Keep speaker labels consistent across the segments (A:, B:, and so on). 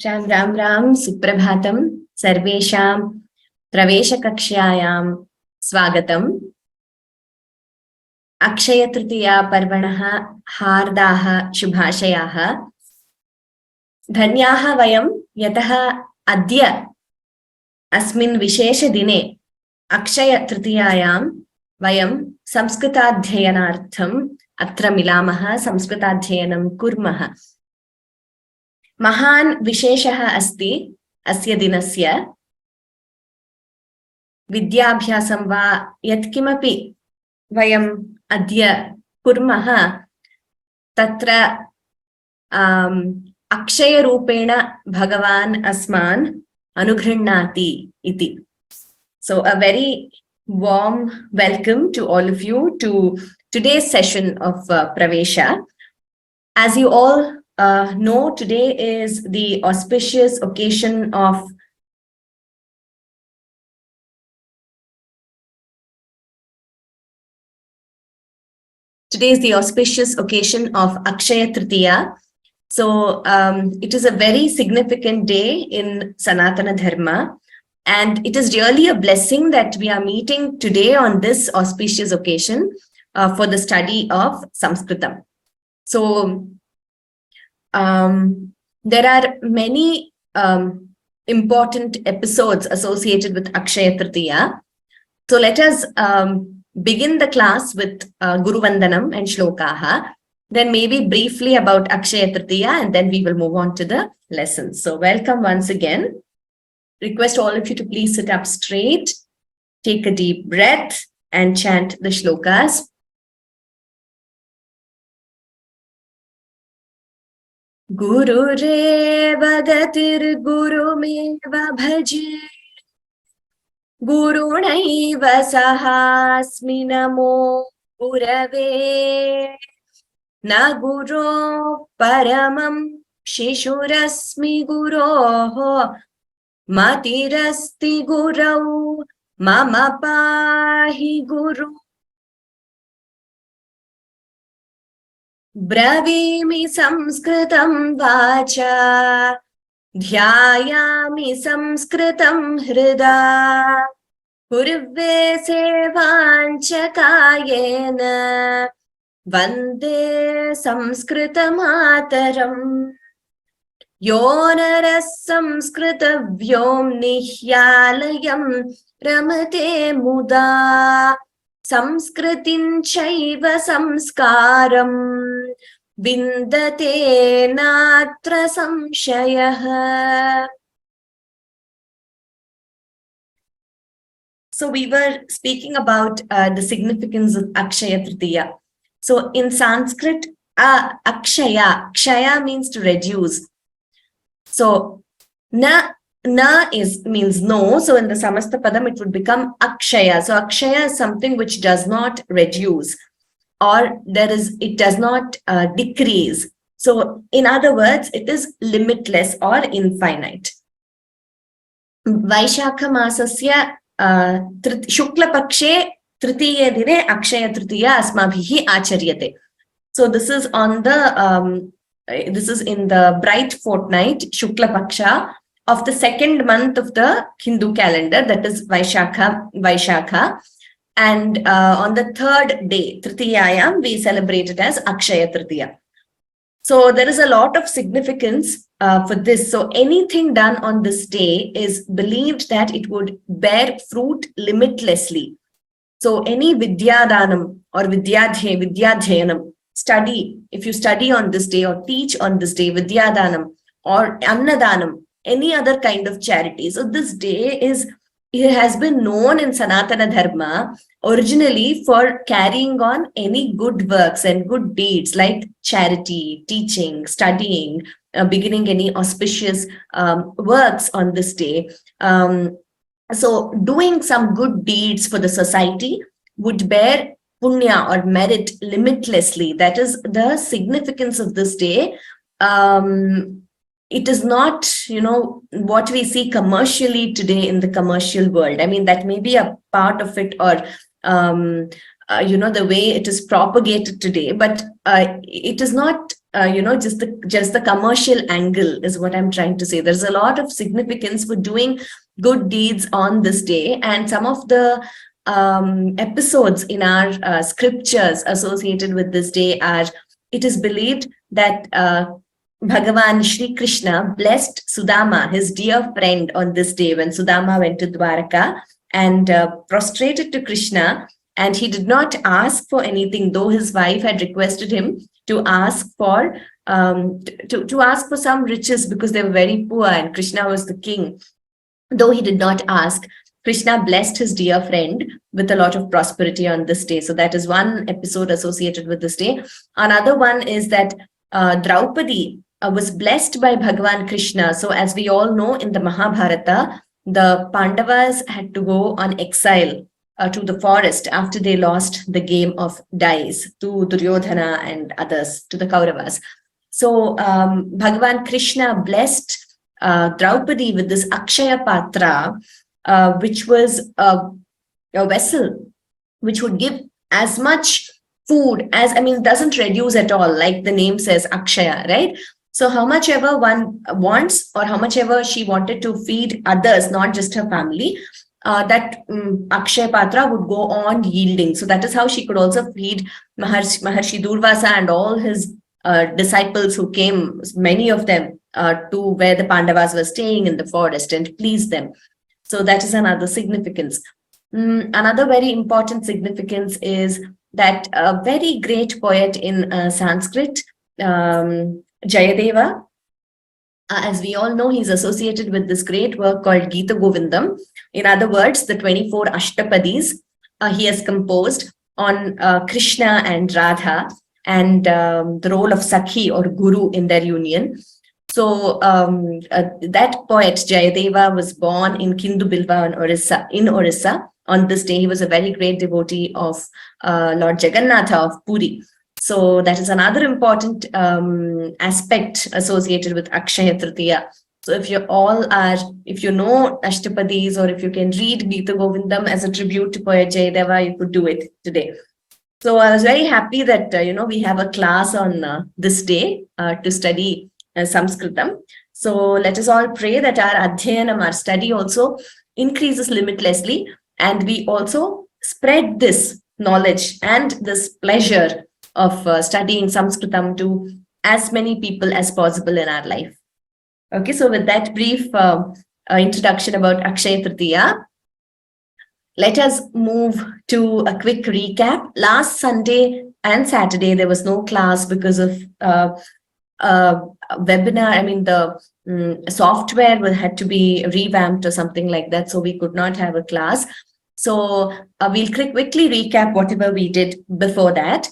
A: राम राम राम सुप्रभातम सर्वेषां प्रवेशकक्ष्यायां स्वागतम्। अक्षय तृतीया पर्वणः हार्दाः शुभाशयाः। धन्याः वयं यतः अद्य अस्मिन् विशेषदिने अक्षय तृतीयायां वयं संस्कृताध्ययनार्थम् अत्र मिलामः, संस्कृताध्ययनं कुर्मः। महान् विशेषः अस्ति अस्य दिनस्य। विद्याभ्यासं वा यत्किमपि वयम् अद्य कुर्मः तत्र अक्षयरूपेण भगवान् अस्मान् अनुगृह्णाति इति. So a very warm welcome to all of you to today's session of Pravesha. As you all know, today is the auspicious occasion of Akshaya Tritiya. So it is a very significant day in Sanatana Dharma, and it is really a blessing that we are meeting today on this auspicious occasion for the study of Sanskritam. So there are many important episodes associated with Akshaya Tritiya. So let us begin the class with Guru Vandanam and Shlokaha, then maybe briefly about Akshaya Tritiya, and then we will move on to the lessons. So welcome once again. Request all of you to please sit up straight, take a deep breath and chant the shlokas. Gurureva gatir gurumeva bhaje Gurunaiva sahasmi namo gurave Na guru paramam shishurasmi guroho Matirasti gurau mama pahi guru Bravimi samskritam vacha Dhyayami samskritam hrida Purve sevancha kayena Vande samskritamataram Yonaras samskrita vyomnihyalayam Ramate muda Samskritin chaiva samskaram Vindate natra samshayah. So we were speaking about the significance of Akshaya Tritiya. So in Sanskrit, Akshaya means to reduce. So na means no. So in the Samasta Padam, it would become Akshaya. So Akshaya is something which does not reduce, or it does not decrease. So in other words, it is limitless or infinite. Vaishakha Masasya Shukla Pakshe Tritiye Dine Akshaya Tritiya Asmabhihi Acharyate. So this is on the this is in the bright fortnight, Shukla Paksha, of the second month of the Hindu calendar, that is Vaishakha. And on the third day, Tritiyayam, we celebrate it as Akshaya Tritiya. So there is a lot of significance for this. So anything done on this day is believed that it would bear fruit limitlessly. So any Vidyadanam or Vidyadhyanam, study, if you study on this day or teach on this day, Vidyadanam or Annadanam, any other kind of charity. So this day it has been known in Sanatana Dharma originally for carrying on any good works and good deeds like charity, teaching, studying, beginning any auspicious works on this day. So doing some good deeds for the society would bear punya or merit limitlessly. That is the significance of this day. It is not, what we see commercially today in the commercial world. I mean, that may be a part of it, or, the way it is propagated today, but it is not just the commercial angle is what I'm trying to say. There's a lot of significance for doing good deeds on this day, and some of the episodes in our scriptures associated with this day are, it is believed that Bhagavan Shri Krishna blessed Sudama, his dear friend, on this day when Sudama went to Dwaraka and prostrated to Krishna, and he did not ask for anything, though his wife had requested him to ask for to ask for some riches because they were very poor and Krishna was the king. Though he did not ask, Krishna blessed his dear friend with a lot of prosperity on this day. So that is one episode associated with this day. Another one is that Draupadi was blessed by Bhagavan Krishna. So as we all know, in the Mahabharata, the Pandavas had to go on exile to the forest after they lost the game of dice to Duryodhana and others, to the Kauravas. So Bhagavan Krishna blessed Draupadi with this Akshaya Patra, which was a vessel which would give as much food as, doesn't reduce at all, like the name says, Akshaya, right? So how much ever one wants, or how much ever she wanted to feed others, not just her family, that Akshaya Patra would go on yielding. So that is how she could also feed Maharshi Durvasa and all his disciples who came, many of them, to where the Pandavas were staying in the forest, and please them. So that is another significance. Another very important significance is that a very great poet in Sanskrit, Jayadeva, as we all know, he's associated with this great work called Gita Govindam. In other words, the 24 Ashtapadis he has composed on Krishna and Radha, and the role of Sakhi or Guru in their union. So that poet Jayadeva was born in Kindu-Bilva in Orissa. On this day, he was a very great devotee of Lord Jagannatha of Puri. So that is another important aspect associated with Akshaya Tritiya. So if you know Ashtapadis, or if you can read Gita Govindam as a tribute to poet Jayadeva, you could do it today. So I was very happy that we have a class on this day to study Sanskritam. So let us all pray that our Adhyayanam, our study, also increases limitlessly, and we also spread this knowledge and this pleasure of studying Sanskritam to as many people as possible in our life. Okay, so with that brief introduction about Akshaya Tritiya, let us move to a quick recap. Last Sunday and Saturday, there was no class because of webinar. The software had to be revamped or something like that, so we could not have a class. So we'll quickly recap whatever we did before that.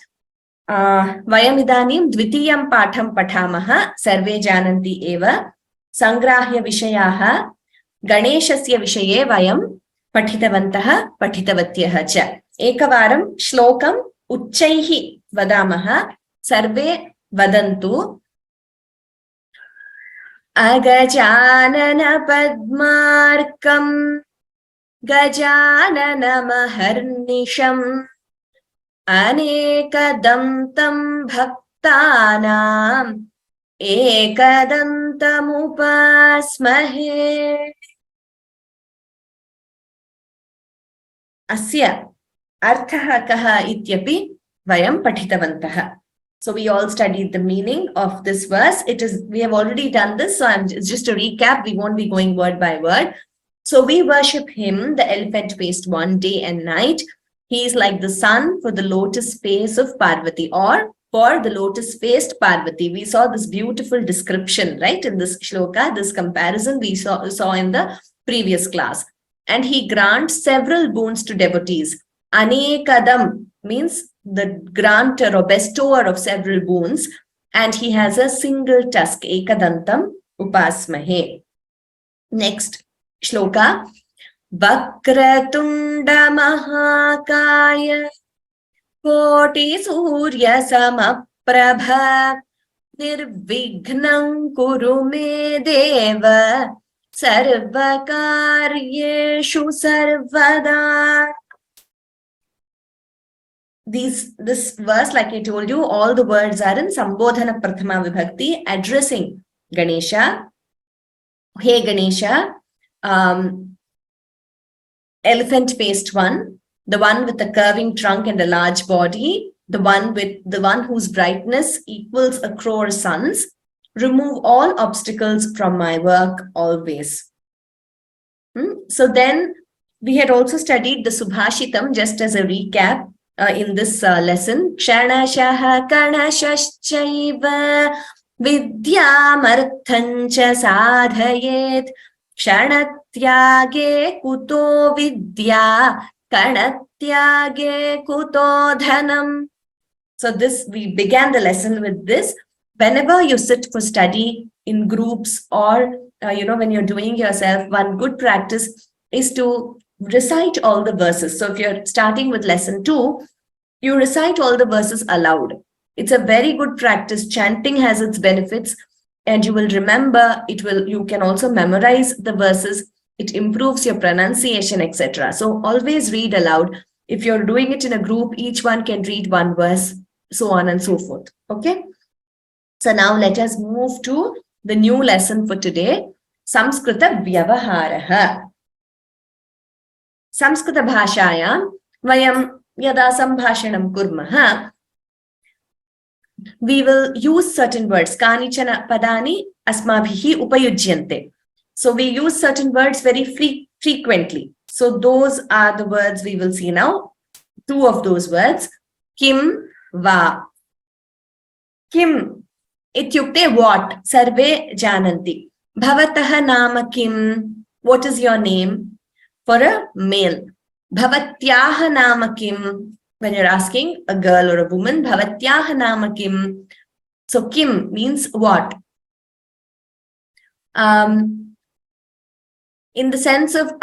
A: Vayamidanim dvitiyam patham pathamah sarve jananti eva sangrahya vishayaha ganeshasya vishaye vayam patitavantah patitavathyah cha. Ekavaram shlokam uchchaihi vadamah sarve vadantu. Agajanana padmarkam gajanana maharnisham Anekadantam bhaktanam ekadantamupasmahe. Asya arthaha kaha ityapi vayam patitavantah. So we all studied the meaning of this verse. We have already done this, so it's just a recap. We won't be going word by word. So we worship him, the elephant-faced one, day and night. He is like the sun for the lotus face of Parvati, or for the lotus-faced Parvati. We saw this beautiful description, right, in this shloka, this comparison we saw in the previous class. And he grants several boons to devotees. Anekadam means the grantor or bestower of several boons, and he has a single tusk, ekadantam upasmahe. Next shloka. Vakratunda Mahakaya Koti Surya Samaprabha Nirvignam Kuru Me Deva Sarvakaryeshu Sarvada. this verse, like I told you, all the words are in Sambodhana Prathama Vibhakti addressing Ganesha. Hey Ganesha, elephant faced one, the one with the curving trunk and a large body, the one whose brightness equals a crore suns. Remove all obstacles from my work always. So then we had also studied the Subhashitam just as a recap in this lesson. Kshanashaha kanashashchaiva vidyamarthancha sadhayet kshanathyage kuto vidya kanatyage kuto dhanam. So this, we began the lesson with this. Whenever you sit for study in groups or when you're doing yourself, one good practice is to recite all the verses. So if you're starting with lesson 2, you recite all the verses aloud. It's a very good practice. Chanting has its benefits, and you will remember it. You can also memorize the verses. It improves your pronunciation, etc. So always read aloud. If you're doing it in a group, each one can read one verse, so on and so forth. Okay. So now let us move to the new lesson for today. Samskrita Vyavaharaha. Samskrita Bhashayam Vayam Yada Sambhashanam Kurmaha. We will use certain words. Kanichana Padani Asmabhihi Upayujyante. So we use certain words very frequently. So those are the words we will see now. 2 of those words. Kim Va. Kim ityukte what? Sarve jananti. Bhavataha nama kim. What is your name? For a male. Bhavatyaha nama kim. When you're asking a girl or a woman, Bhavatyaha nama kim. So kim means what? In the sense of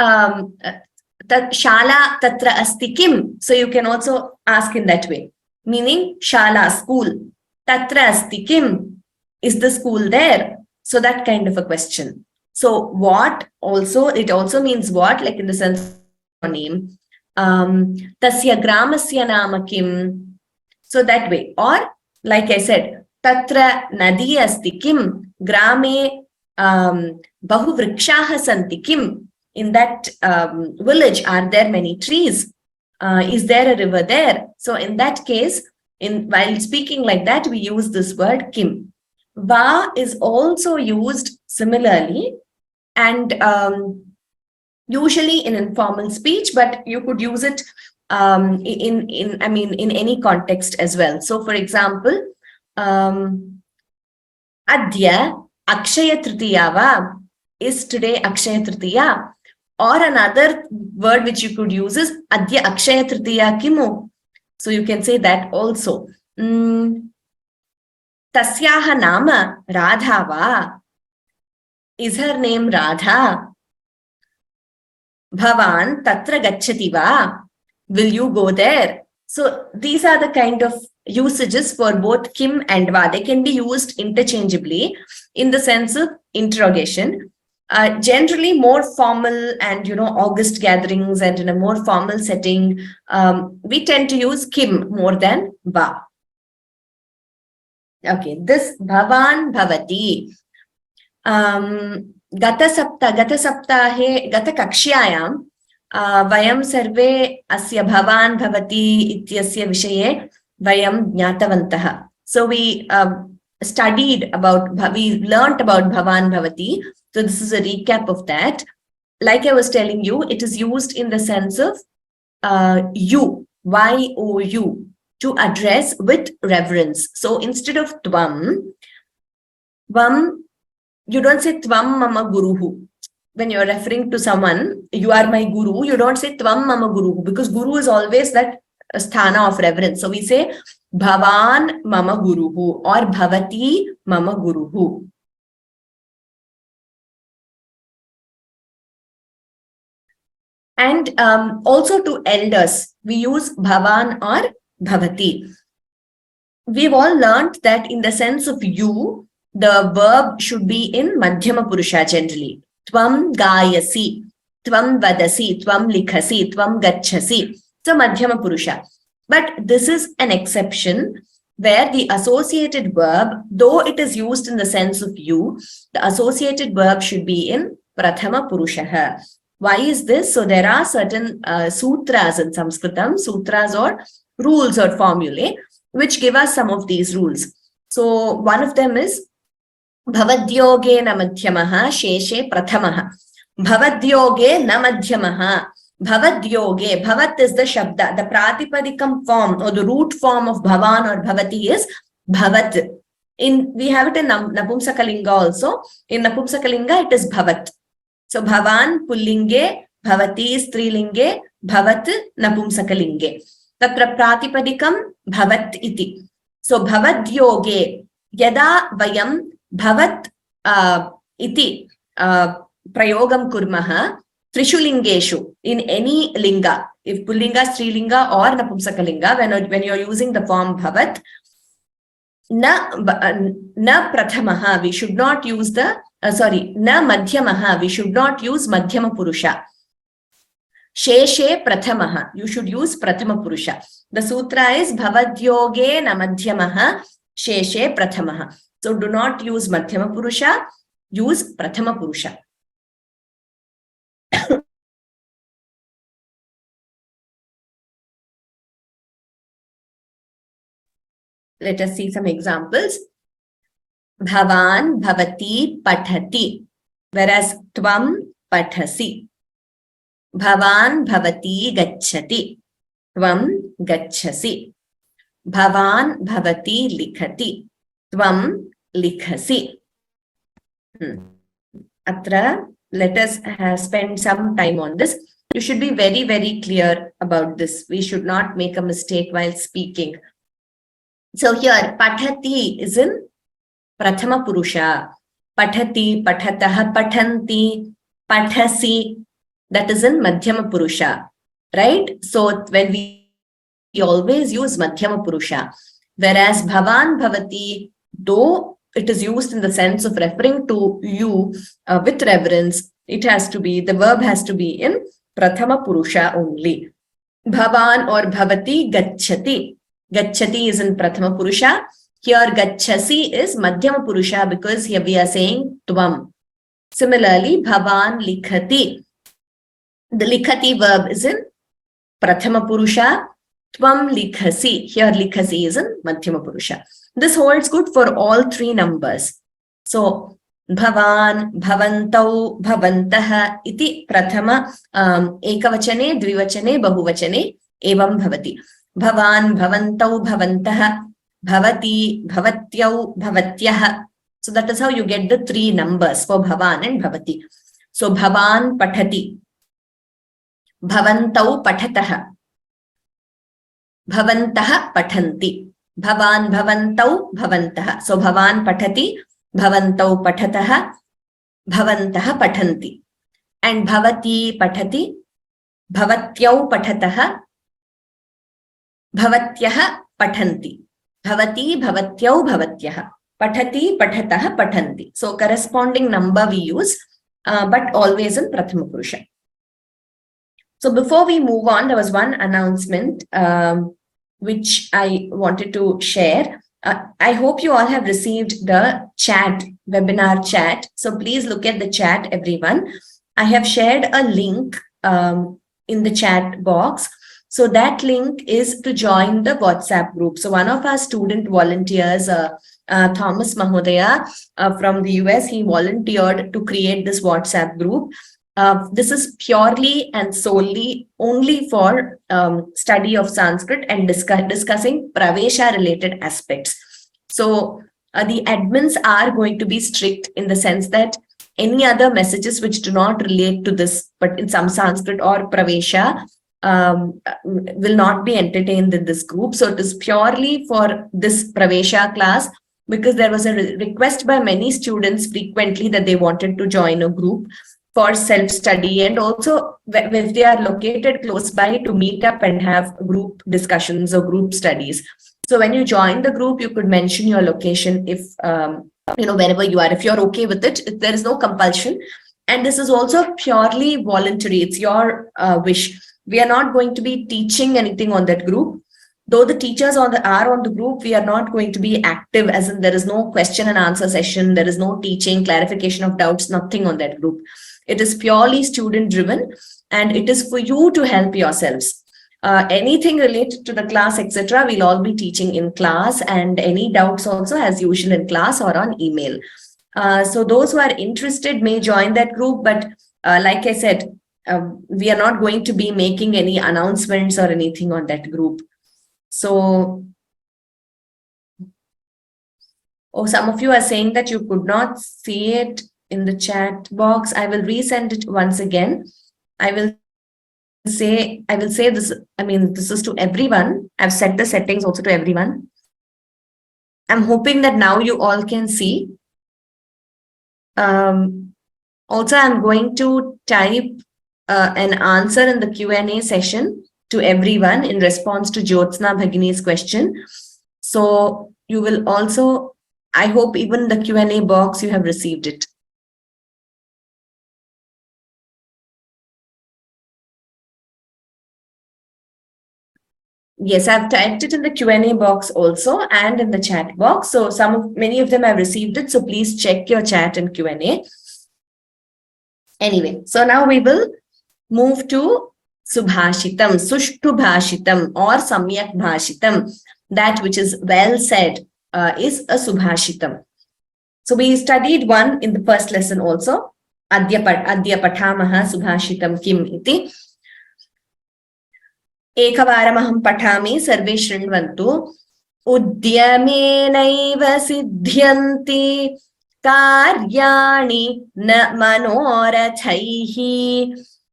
A: shala tatra asti kim. So you can also ask in that way. Meaning shala, school. Tatra asti kim. Is the school there? So that kind of a question. So what also, it also means what, like in the sense of your name. Tasya gramasya nama kim. So that way. Or like I said, tatra nadi asti kim. Grame bahu vrikshaha santi kim. In that village, are there many trees? Is there a river there? So in that case, while speaking like that, we use this word kim. Va is also used similarly, and usually in informal speech, but you could use it in any context as well. So for example, Adya Akshaya Tritiya va, is today Akshaya Tritiya? Or another word which you could use is Adya Akshaya Tritiya kimu. So you can say that also. Tasyaha nama Radha va. Is her name Radha? Bhavan tatra gacchati va. Will you go there? So these are the kind of usages for both kim and va. They can be used interchangeably in the sense of interrogation. Generally more formal and august gatherings and in a more formal setting, we tend to use kim more than va. Okay, this bhavan bhavati. Gata saptahe gata kakshayam vayam sarve asya bhavan bhavati ityasya vishaye vayam jnatavantaha. So we learnt about bhavan bhavati. So this is a recap of that. Like I was telling you, it is used in the sense of you, Y-O-U, to address with reverence. So instead of tvam, you don't say tvam mama guruhu. When you're referring to someone, you are my guru, you don't say tvam mama guruhu, because guru is always that sthana of reverence. So we say bhavan mama guruhu or bhavati mama guruhu. And also to elders, we use bhavan or bhavati. We've all learned that in the sense of you, the verb should be in madhyama purusha generally. Tvam gayasi, tvam vadasi, tvam likhasi, tvam gachhasi. So madhyama purusha. But this is an exception where the associated verb, though it is used in the sense of you, the associated verb should be in Prathama Purushaha. Why is this? So there are certain sutras in Sanskritam, sutras or rules or formulae, which give us some of these rules. So one of them is Bhavadyoge na madhyamaha sheshe prathamaha. Bhavadyoge na madhyamaha. Bhavadyoge. Bhavat is the shabda. The pratipadikam form or the root form of bhavan or bhavati is bhavat. We have it in Napumsakalinga also. In Napumsakalinga, it is bhavat. So bhavan pullinge, bhavati strilinge, bhavat napumsakalinge. Tatra pratipadikam bhavat iti. So bhavadyoge. Yada vayam bhavat iti prayogam kurmaha trishu lingeshu, in any linga, if pullinga, strilinga or napumsakalinga, when you're using the form bhavat, na prathamaha, we should not use the na madhyamaha, we should not use madhyama purusha. Sheshe prathamaha, you should use prathama purusha. The sutra is bhavadyoge na madhyamaha sheshe prathamaha. So do not use madhyama purusha, use prathama purusha. Let us see some examples. Bhavan, bhavati, pathati. Whereas tvam, pathasi. Bhavan, bhavati, gacchati. Tvam, gacchasi. Bhavan, bhavati, likhati. Tvam, likhasi. Atra, let us spend some time on this. You should be very, very clear about this. We should not make a mistake while speaking. So here, pathati is in Prathama Purusha. Pathati, pathatah, pathanti, pathasi, that is in Madhyama Purusha. Right? So when we always use Madhyama Purusha, whereas Bhavan, Bhavati, though it is used in the sense of referring to you with reverence, it has to be, the verb has to be in Prathama Purusha only. Bhavan or Bhavati, gacchati. Gacchati is in Prathama Purusha. Here gacchasi is Madhyama Purusha because here we are saying tvam. Similarly, Bhavan likhati. The likhati verb is in Prathama Purusha. Tvam likhasi. Here likhasi is in Madhyama Purusha. This holds good for all three numbers. So Bhavan, Bhavantau, Bhavantah iti Prathama ekavachane, dvivachane, bahuvachane evam bhavati. Bhavan, Bhavantau, Bhavantah, Bhavati, Bhavatyau, Bhavatyah. So that is how you get the three numbers for Bhavan and Bhavati. So Bhavan pathati. Bhavantau pathatah. Bhavantah pathanti. Bhavan, Bhavantau, Bhavantah. So Bhavan pathati, Bhavantau pathatah, Bhavantah pathanti. And Bhavati pathati, Bhavatyau pathatah, Bhavatyah pathanti. Bhavati, Bhavatyau, Bhavatyah. Pathati, Pathatah, Pathanti. So corresponding number we use, but always in Prathama Purusha. So before we move on, there was one announcement which I wanted to share. I hope you all have received the chat, webinar chat. So please look at the chat, everyone. I have shared a link in the chat box. So that link is to join the WhatsApp group. So one of our student volunteers, Thomas Mahodaya from the US, he volunteered to create this WhatsApp group. This is purely and solely only for study of Sanskrit and discussing Pravesha related aspects. So the admins are going to be strict in the sense that any other messages which do not relate to this, but in some Sanskrit or Pravesha, will not be entertained in this group. So it is purely for this Pravesha class, because there was a request by many students frequently that they wanted to join a group for self-study, and also if they are located close by, to meet up and have group discussions or group studies. So when you join the group, you could mention your location if, wherever you are, if you're okay with it. There is no compulsion. And this is also purely voluntary. It's your wish. We are not going to be teaching anything on that group. though the teachers are on the group, we are not going to be active, as in there is no question and answer session, there is no teaching, clarification of doubts, nothing on that group. It is purely student driven, and it is for you to help yourselves. Anything related to the class, etc., we'll all be teaching in class, and any doubts also as usual in class or on email. So those who are interested may join that group, but like I said, we are not going to be making any announcements or anything on that group. So, some of you are saying that you could not see it in the chat box. I will resend it once again. I will say this, this is to everyone. I've set the settings also to everyone. I'm hoping that now you all can see. Also, I'm going to type an answer in the Q&A session to everyone in response to Jyotsna Bhagini's question. So you will also, I hope even the Q&A box you have received it. Yes, I've typed it in the Q&A box also and in the chat box. So many of them have received it. So please check your chat and Q&A. Anyway, so now we will move to Subhashitam, Sushtu Bhashitam or Samyak Bhashitam. That which is well said is a Subhashitam. So we studied one in the first lesson also. Adya Pathamaha Subhashitam Kim iti. एकवारमहं पठामि सर्वे शृण्वन्तु उद्यमेनैव सिद्ध्यन्ति कार्याणि न मनोरथैः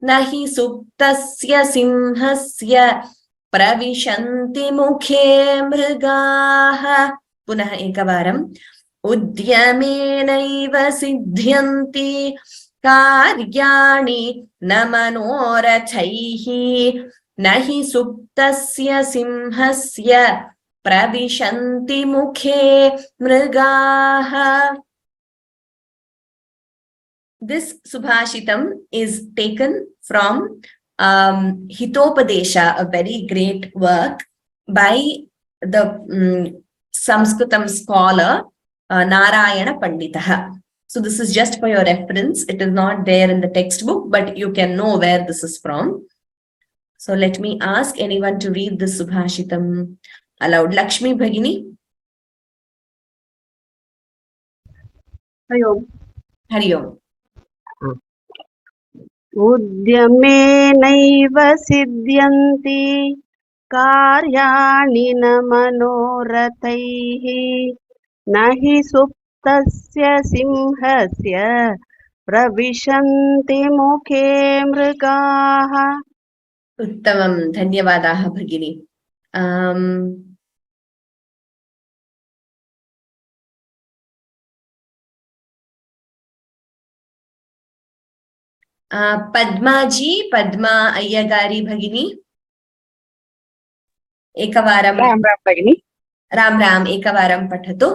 A: न हि सुप्तस्य सिंहस्य प्रविशन्ति मुखे मृगाः पुनः एकवारम् उद्यमेनैव सिद्ध्यन्ति कार्याणि न मनोरथैः न हि सुप्तस्य सिंहस्य प्रविशन्ति मुखे मृगाः. This Subhashitam is taken from Hitopadesha, a very great work by the Sanskritam scholar Narayana Panditaha. So this is just for your reference. It is not there in the textbook, but you can know where this is from. So let me ask anyone to read this Subhashitam aloud. Lakshmi Bhagini.
B: Hari Om.
A: Hari Om.
B: उद्यमेनैव सिद्ध्यन्ति कार्याणि न मनोरथैः न हि सुप्तस्य सिंहस्य प्रविशन्ति मुखे मृगाः.
A: उत्तमं, धन्यवादाः भगिनी. पद्मा अय्यगारी भगिनी एकवारं.
C: राम राम भगिनी.
A: राम राम, एकवारं पठतु.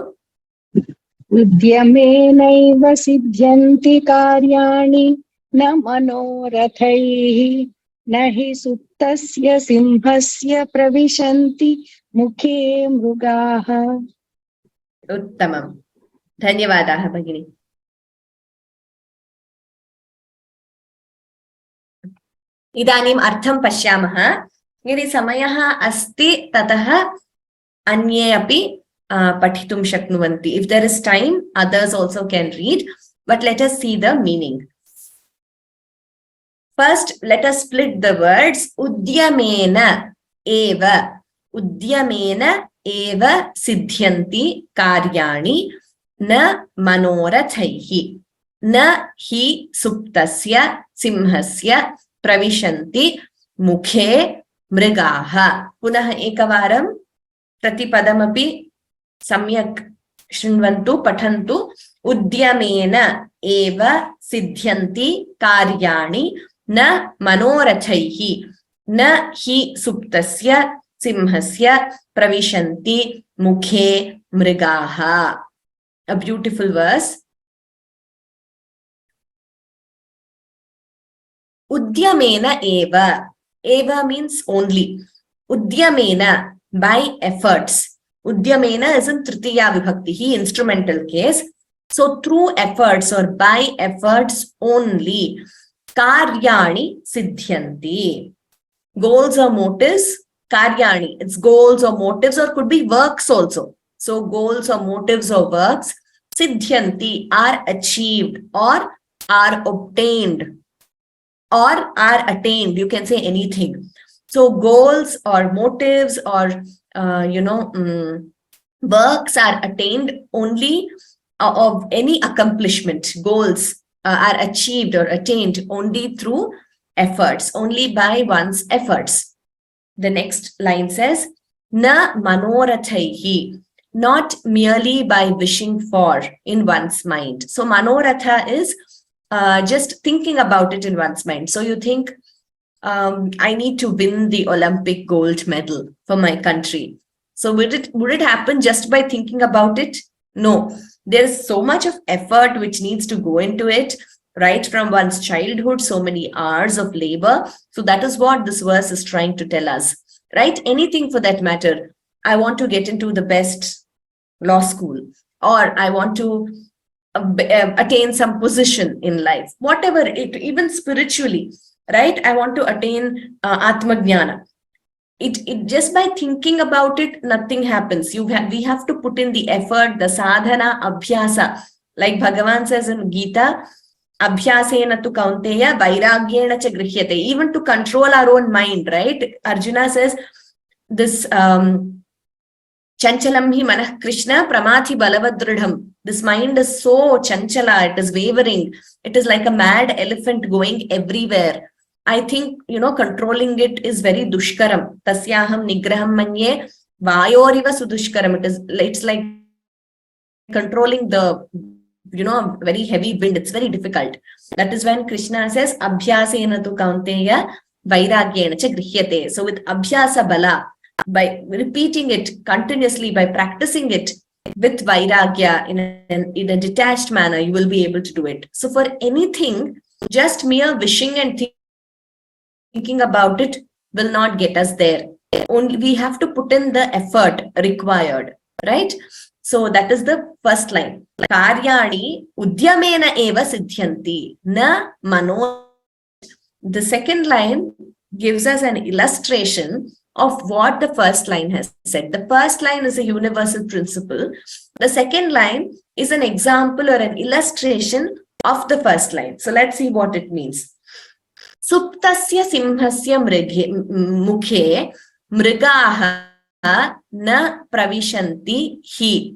C: उद्यमेनैव सिद्ध्यन्ति कार्याणि न मनोरथैः न हि सुप्तस्य सिंहस्य प्रविशन्ति मुखे मृगाः.
A: उत्तमं, धन्यवादाः भगिनी. इदानीम् अर्थं पश्यामः. यदि समयः अस्ति ततः अन्ये अपि पठितुं शक्नुवन्ति. If there is time, others also can read. But let us see the meaning. First, let us split the words. Udyamena eva. Udyamena eva siddhyanti karyani na manorathaihi. Na hi suptasya simhasya pravishanti mukhe mृगाः. पुनः एकवारं प्रतिपदमपि सम्यक् शृण्वन्तु, पठन्तु. उद्यमेन एव सिद्ध्यन्ति कार्याणि न मनोरथैः न हि सुप्तस्य सिंहस्य प्रविशन्ति मुखे मृगाः. A beautiful verse. Udyamena eva. Eva means only. Udyamena by efforts. Udyamena is in Tritiya Vibhakti, instrumental case. So through efforts or by efforts only, karyani siddhyanti. Goals or motives, karyani, it's goals or motives, or could be works also. So goals or motives or works, siddhyanti, are achieved or are obtained or are attained. You can say anything. So goals or motives or works are attained only of any accomplishment. Goals are achieved or attained only through efforts, only by one's efforts. The next line says, na manorathaihi, not merely by wishing for in one's mind. So manoratha is just thinking about it in one's mind. So you think, I need to win the Olympic gold medal for my country. So would it happen just by thinking about it? No, there's so much of effort which needs to go into it, right from one's childhood, so many hours of labor. So that is what this verse is trying to tell us, right? Anything for that matter. I want to get into the best law school, or I want to attain some position in life, whatever it, even spiritually, right? I want to attain Atma Jnana. It just by thinking about it, nothing happens. We have to put in the effort, the sadhana, abhyasa. Like Bhagavan says in Gita, abhyasena tu kaunteya vairagyena cha grihyate. Even to control our own mind, right? Arjuna says this chanchalam hi manah Krishna pramathi balavadridham. This mind is so chanchala, it is wavering. It is like a mad elephant going everywhere. I think, controlling it is very dushkaram. Tasyaham nigraham manye vayoriva sudushkaram. It's like controlling the, very heavy wind. It's very difficult. That is when Krishna says, abhyasena tu kaunteya vairagyena cha grihyate. So with abhyasa bala, by repeating it continuously, by practicing it with vairagya in a detached manner, you will be able to do it. So for anything, just mere wishing and thinking about it will not get us there. Only we have to put in the effort required, right? So that is the first line. Karyani udyamena eva siddhyanti na mano. The second line gives us an illustration of what the first line has said. The first line is a universal principle. The second line is an example or an illustration of the first line. So let's see what it means. Suptasya simhasya mukhe mrigaha na pravishanti hi.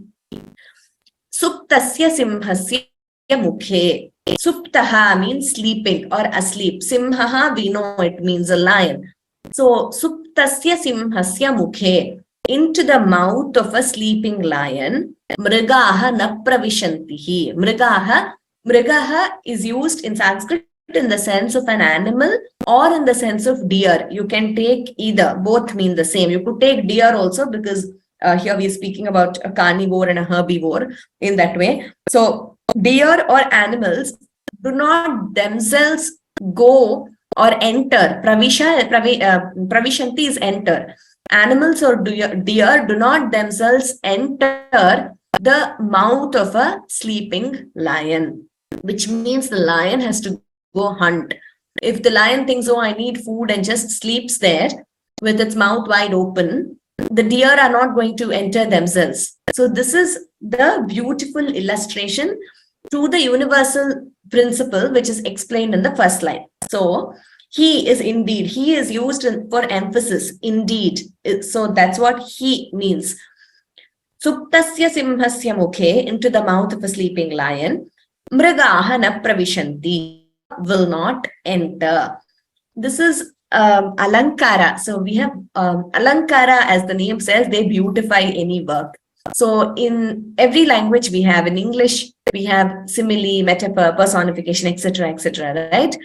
A: Suptasya simhasya mukhe. Suptaha means sleeping or asleep. Simhaha, we know it means a lion. So suptasya simhasya mukhe, into the mouth of a sleeping lion, mrigaha na pravishanti hi. Mrigaha is used in Sanskrit in the sense of an animal or in the sense of deer. You can take either, both mean the same. You could take deer also, because here we are speaking about a carnivore and a herbivore in that way. So deer or animals do not themselves go or enter. Pravishanti is enter. Animals or deer do not themselves enter the mouth of a sleeping lion, which means the lion has to go hunt. If the lion thinks, oh, I need food, and just sleeps there with its mouth wide open, the deer are not going to enter themselves. So this is the beautiful illustration to the universal principle which is explained in the first line. So he is indeed, he is used for emphasis, indeed. So that's what he means. Suptasya simhasya mukhe, into the mouth of a sleeping lion, mrigaha na pravishanti, will not enter. This is alankara. So we have alankara, as the name says, they beautify any work. So in every language we have, in English, we have simile, metaphor, personification, etc., etc., right?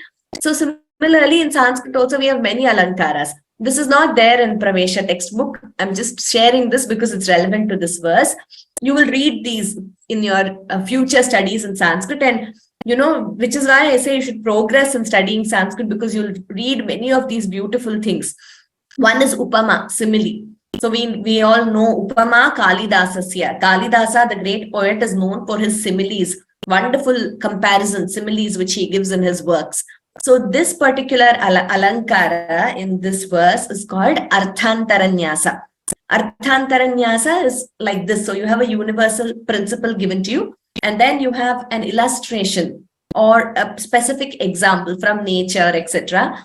A: So similarly in Sanskrit also we have many alankaras. This is not there in Pravesha textbook. I'm just sharing this because it's relevant to this verse. You will read these in your future studies in Sanskrit, and which is why I say you should progress in studying Sanskrit, because you'll read many of these beautiful things. One is upama, simile. So we all know Upama Kalidasasya. Kalidasa, the great poet, is known for his similes, wonderful comparison similes which he gives in his works. So this particular alankara in this verse is called Arthantaranyasa. Arthantaranyasa is like this. So you have a universal principle given to you, and then you have an illustration or a specific example from nature, etc.,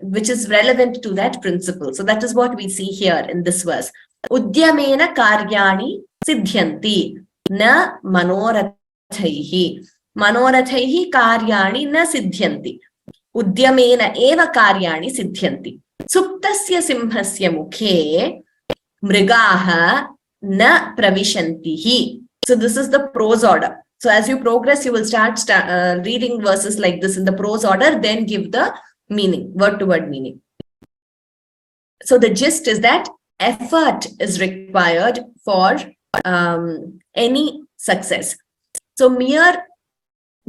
A: which is relevant to that principle. So that is what we see here in this verse. Udyamena karyani siddhyanti na manorathaihi. Manorathaihi karyani na siddhyanti. Udyamena eva karyani siddhyanti. Suptasya simhasya mukhe mrigaha na pravishantihi. So this is the prose order. So as you progress, you will start reading verses like this in the prose order, then give the meaning, word to word meaning. So the gist is that effort is required for any success. So mere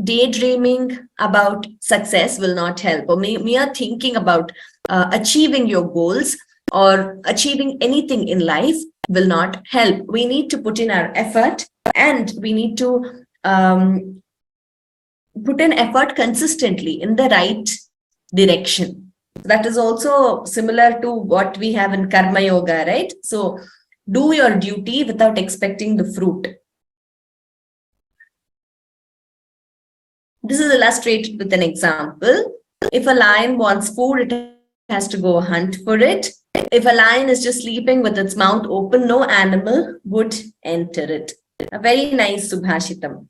A: daydreaming about success will not help, or mere thinking about achieving your goals or achieving anything in life will not help. We need to put in our effort, and we need to put in effort consistently in the right direction. That is also similar to what we have in Karma Yoga, right? So do your duty without expecting the fruit. This is illustrated with an example. If a lion wants food, it has to go hunt for it. If a lion is just sleeping with its mouth open, no animal would enter it. A very nice Subhashitam.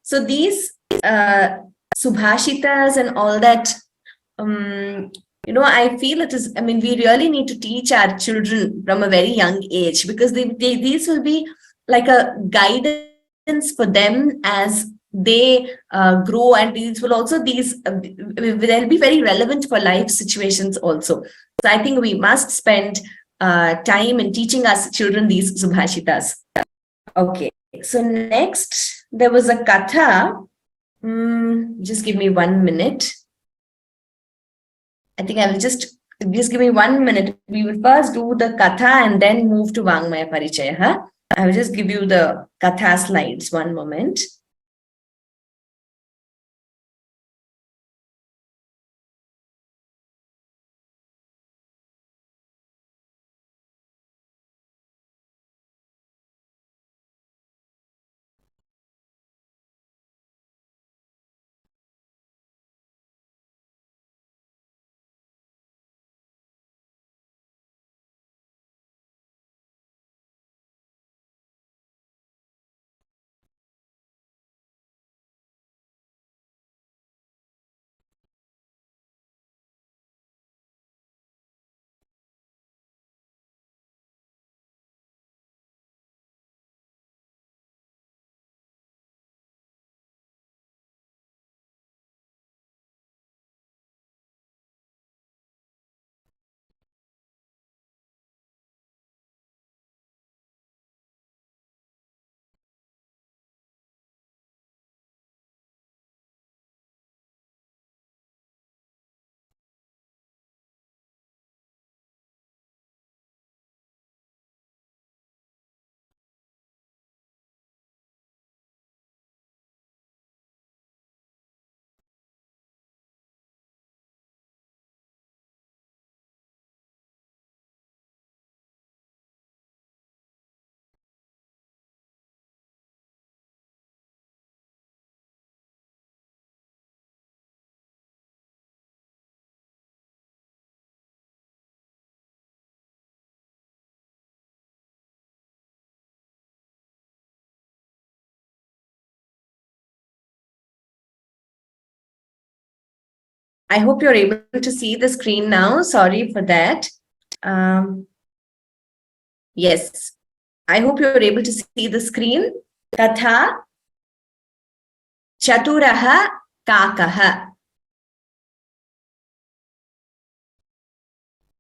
A: So these Subhashitas and all that, I feel it is, we really need to teach our children from a very young age, because these will be like a guidance for them as they grow, and these will also, they'll be very relevant for life situations also. So I think we must spend time in teaching our children these Subhashitas. Okay, so next there was a Katha. Just give me 1 minute. I think I will just give me 1 minute. We will first do the Katha and then move to Vangmaya Parichaya. I will just give you the Katha slides. 1 moment. I hope you're able to see the screen now. Sorry for that. Yes, I hope you're able to see the screen. Tatha Chaturaha Kakaha.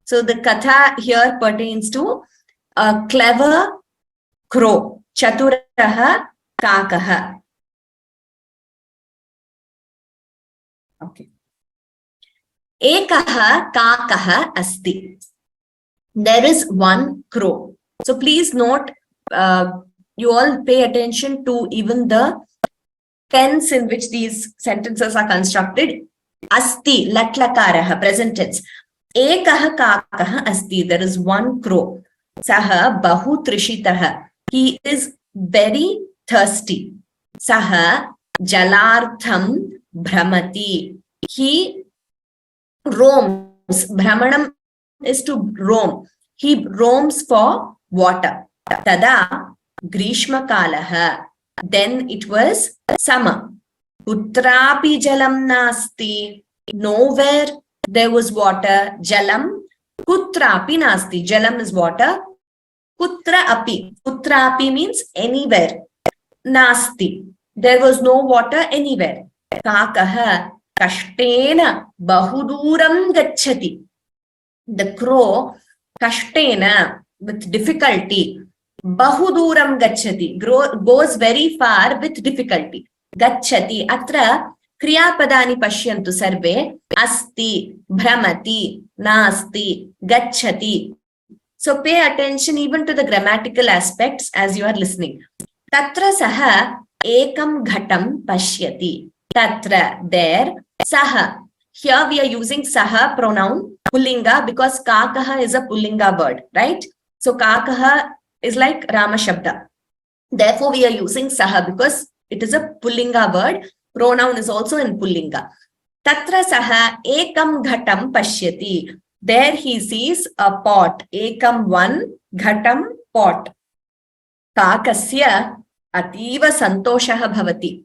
A: So the Katha here pertains to a clever crow. Chaturaha Kakaha. Okay. Ekaha Kakaha Asti. there is one crow. So please note, you all pay attention to even the tense in which these sentences are constructed. Asti, latlakaraha, present tense. Ekah kakah asti, there is one crow. Saha bahu trishitaha, he is very thirsty. Saha jalartham bhramati, he roams. Brahmanam is to roam. He roams for water. Tada grishma kalaha, then it was summer. Kutrapi jalam nasti, nowhere there was water. Jalam kutrapi nasti, jalam is water. Kutra api, kutra api means anywhere. Nasti, there was no water anywhere. Kakaha kashtena bahuduram gacchati, the crow kashtena, with difficulty, bahuduram gacchati, goes very far with difficulty. Gacchati, atra kriyapadani pashyantu sarve. Asti, bhramati, nasti, gacchati. So pay attention even to the grammatical aspects as you are listening. Tatra saha ekam ghatam pashyati, tatra, there. Saha, here we are using saha pronoun pullinga because kakaha is a pullinga word, right? So kakaha is like Rama Shabda. Therefore, we are using saha because it is a pullinga word. Pronoun is also in pullinga. Tatra saha ekam ghatam pashyati, there he sees a pot. Ekam, one, ghatam, pot. Kakasya ativa santoshaha bhavati,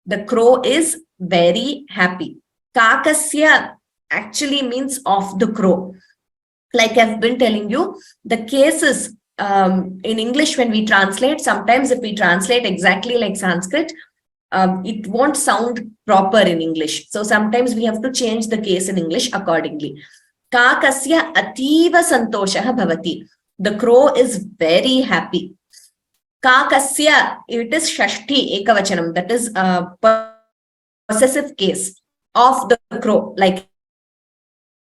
A: the crow is very happy. Kakasya actually means of the crow. Like I've been telling you, the cases in English when we translate, sometimes if we translate exactly like Sanskrit, it won't sound proper in English. So sometimes we have to change the case in English accordingly. Kakasya ativa santoshaha bhavati, the crow is very happy. Kakasya, it is shashti ekavachanam, that is possessive case of the crow, like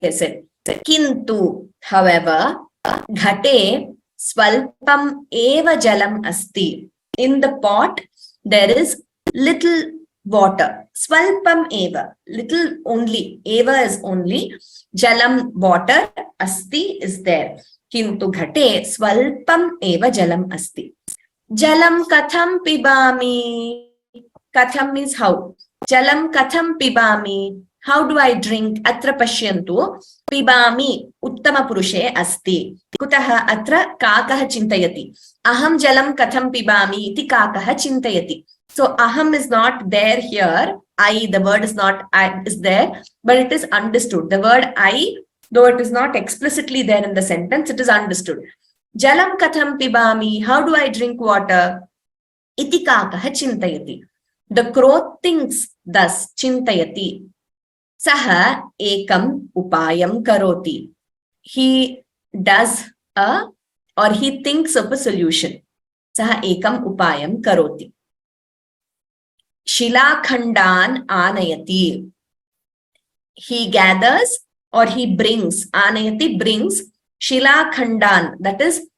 A: I said. Kintu, however, ghate swalpam eva jalam asti, in the pot there is little water. Swalpam eva, little only. Eva is only. Jalam, water. Asti is there. Kintu ghate swalpam eva jalam asti. Jalam katham pibami. Katham means how. Jalam katham pibami. How do I drink? Atra pashyantu. Pibami. Uttama purushe asti. Kutaha atra kakah chintayati. Aham jalam katham pibami iti kakah chintayati. So aham is not there here. I, the word is not I, is there, but it is understood. The word I, though it is not explicitly there in the sentence, it is understood. Jalam katham pibami, how do I drink water? Iti kakah chintayati. The crow thinks thus, chintayati. Saha ekam upayam karoti. He does or he thinks of a solution. Saha ekam upayam karoti. Shilakhandan anayati. He gathers or he brings. Anayati brings. Shilakhandan, that is,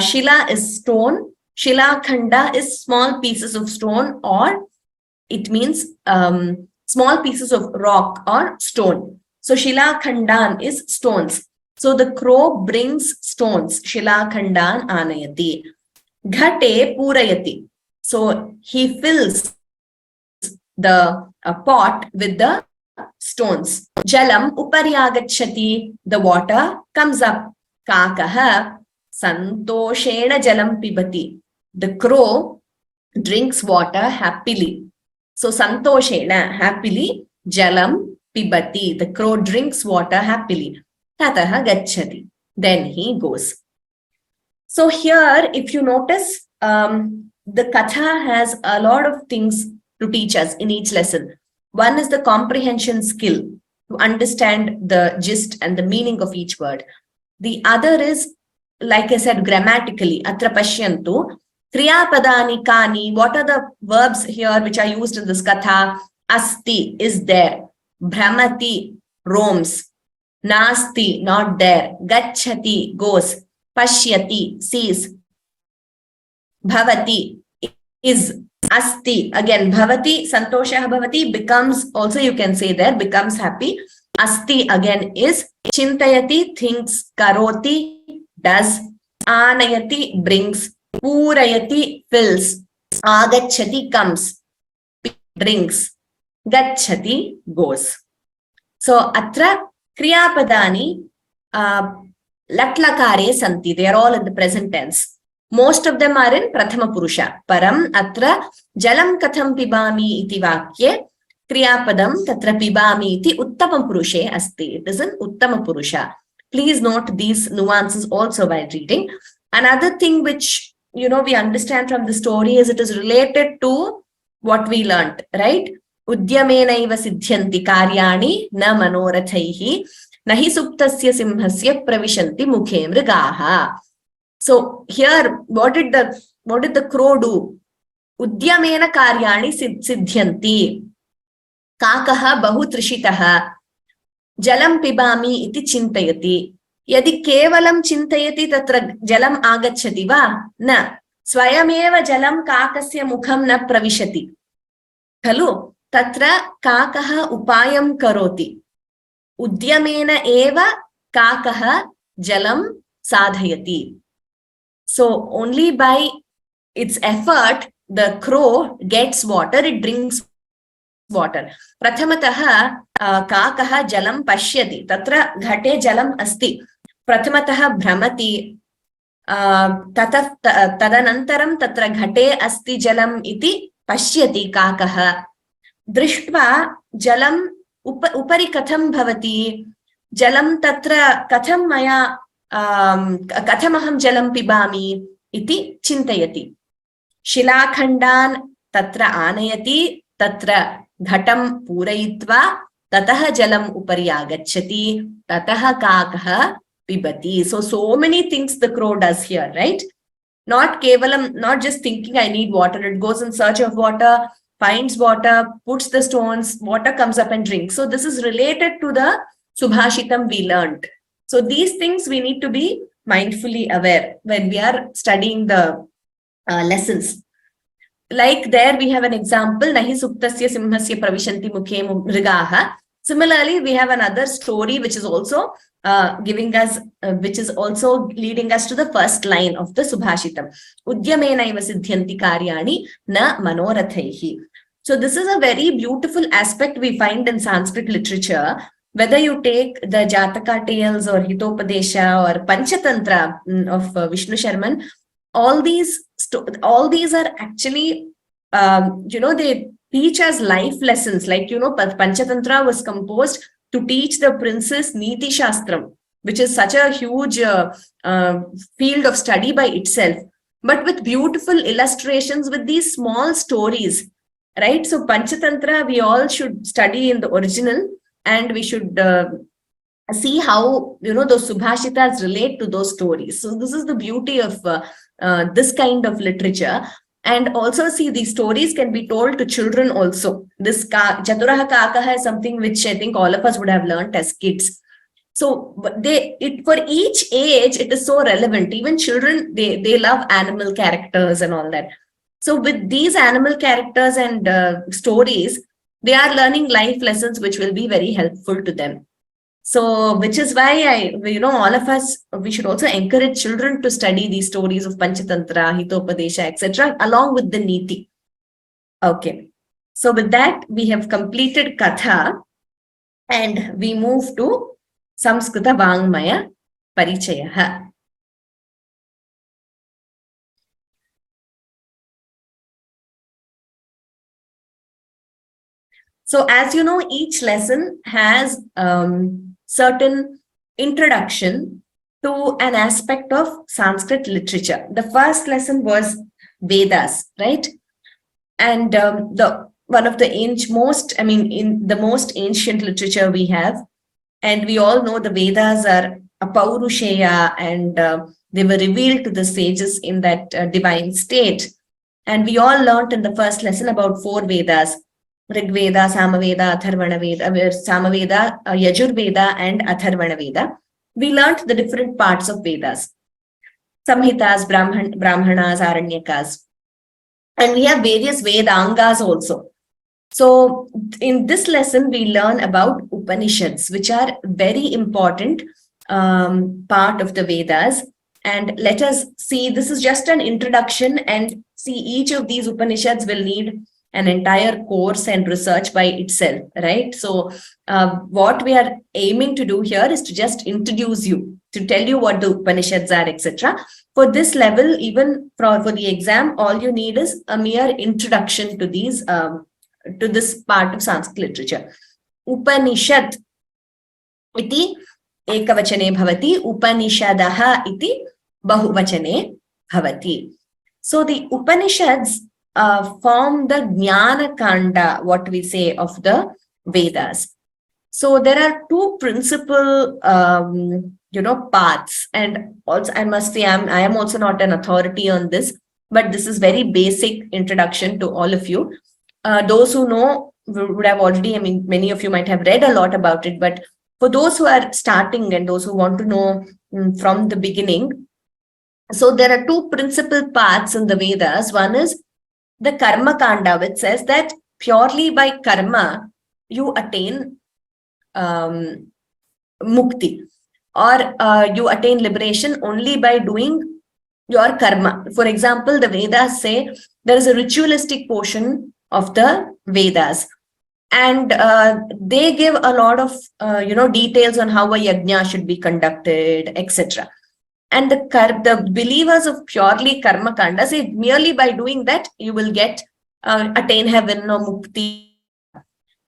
A: shila is stone. Shilakhanda is small pieces of stone, or it means small pieces of rock or stone. So Shilakhandan is stones. So the crow brings stones. Shilakhandan anayati. Ghate purayati. So he fills the pot with the stones. Jalam uparyagachati. The water comes up. Kakaha santoshena jalam pibati. The crow drinks water happily. So santoshena, happily, jalam pibati. The crow drinks water happily. Tataha gacchati. Then he goes. So here, if you notice, the katha has a lot of things to teach us in each lesson. One is the comprehension skill, to understand the gist and the meaning of each word. The other is, like I said, grammatically, atra pashyantu, kriya padani kani, what are the verbs here which are used in this katha? Asti is there, bhramati roams, Nasti, not there. Gacchati, goes. Pashyati, sees. Bhavati, is. Asti, again, bhavati, santoshah bhavati, becomes, also you can say there, becomes happy. Asti, again, is. Chintayati, thinks. Karoti, does. Anayati, brings. Purayati, fills. Agachati, comes. Brings. Gachati, goes. So, atra kriyapadani latlakare santi. They are all in the present tense. Most of them are in prathama purusha. Param atra jalam katham pibami iti vakye kriyapadam tatra pibami iti uttamam purushe asti. It is in uttama purusha. Please note these nuances also while reading. Another thing which we understand from the story is it is related to what we learnt, right? Udyamenaiva siddhyanti karyani na manorathaihi nahi suptasya simhasya pravishanti mukhe mrigaha. So here, what did the crow do? Udyamena karyani siddhyanti. Kakaha bahu trishitaha. Jalam pibami iti chintayati. Yadi kevalam chintayati tatra jalam agachati va? Na. Swayameva jalam kakasya mukham na pravishati. Khalu? Tatra kakaha upayam karoti. Udyamena eva kakaha jalam sadhayati. So only by its effort, the crow gets water, it drinks water. Prathamataha kakaha jalam pashyati. Tatra ghate jalam asti. Prathamataha bhramati. Tadanantaram tatra ghate asti jalam iti pashyati kakaha. Drishtva jalam upari katham bhavati. Jalam tatra katham maya kathamaham jalam pibami iti chintayati. Shilakhandan tatra anayati. Tatra ghatam purayitva. Tataha jalam upari agachati. Tataha kakaha pibati. So many things the crow does here, right? Not kevalam, not just thinking I need water. It goes in search of water, finds water, puts the stones, water comes up and drinks. So this is related to the Subhashitam we learned. So these things we need to be mindfully aware when we are studying the lessons. Like there we have an example, Nahi Suptasya Simhasya Pravishanti Mukhe Mrigaha. Similarly, we have another story which is also which is also leading us to the first line of the Subhashitam. Udyamenaiva siddhyanti karyani na manorathaihi. So this is a very beautiful aspect we find in Sanskrit literature. Whether you take the Jataka tales or Hitopadesha or Panchatantra of Vishnu Sharman, all these are actually, they teach us life lessons. Like, Panchatantra was composed to teach the princess Niti Shastram, which is such a huge field of study by itself, but with beautiful illustrations with these small stories, right? So Panchatantra, we all should study in the original, and we should see how, those Subhashitas relate to those stories. So this is the beauty of this kind of literature. And also see, these stories can be told to children also. This Chaturaha Kakaha is something which I think all of us would have learnt as kids. So for each age, it is so relevant. Even children, they love animal characters and all that. So with these animal characters and stories, they are learning life lessons which will be very helpful to them. So, which is why all of us, we should also encourage children to study these stories of Panchatantra, Hitopadesha, etc., along with the Niti. Okay. So with that, we have completed Katha, and we move to Samskrita Vangmaya Parichayaha. So as you know, each lesson has certain introduction to an aspect of Sanskrit literature. The first lesson was Vedas, right? And in the most ancient literature we have, and we all know the Vedas are Apaurusheya, and they were revealed to the sages in that divine state. And we all learnt in the first lesson about 4 Vedas. Rigveda, Samaveda, Atharvana Veda, Samaveda, Yajurveda and Atharvana Veda. We learnt the different parts of Vedas. Samhitas, Brahmanas, Aranyakas. And we have various Vedangas also. So in this lesson, we learn about Upanishads, which are very important part of the Vedas. And let us see, this is just an introduction, and see each of these Upanishads will need an entire course and research by itself, right? So what we are aiming to do here is to just introduce you, to tell you what the Upanishads are, etc. For this level, even for the exam, all you need is a mere introduction to these, to this part of Sanskrit literature. Upanishad iti ekavachane bhavati, Upanishadaha iti bahuvachane bhavati. So the Upanishads form the Jnana Kanda, what we say, of the Vedas. So there are two principal, paths, and also I must say I am also not an authority on this, but this is very basic introduction to all of you. Those who know would have already, I mean, many of you might have read a lot about it, but for those who are starting and those who want to know from the beginning, so there are two principal paths in the Vedas. One is the Karma Kanda, which says that purely by karma you attain mukti, or you attain liberation only by doing your karma. For example, the Vedas say there is a ritualistic portion of the Vedas, and they give a lot of details on how a yajna should be conducted, etc. And the believers of purely karma kanda say merely by doing that you will get attain heaven or mukti.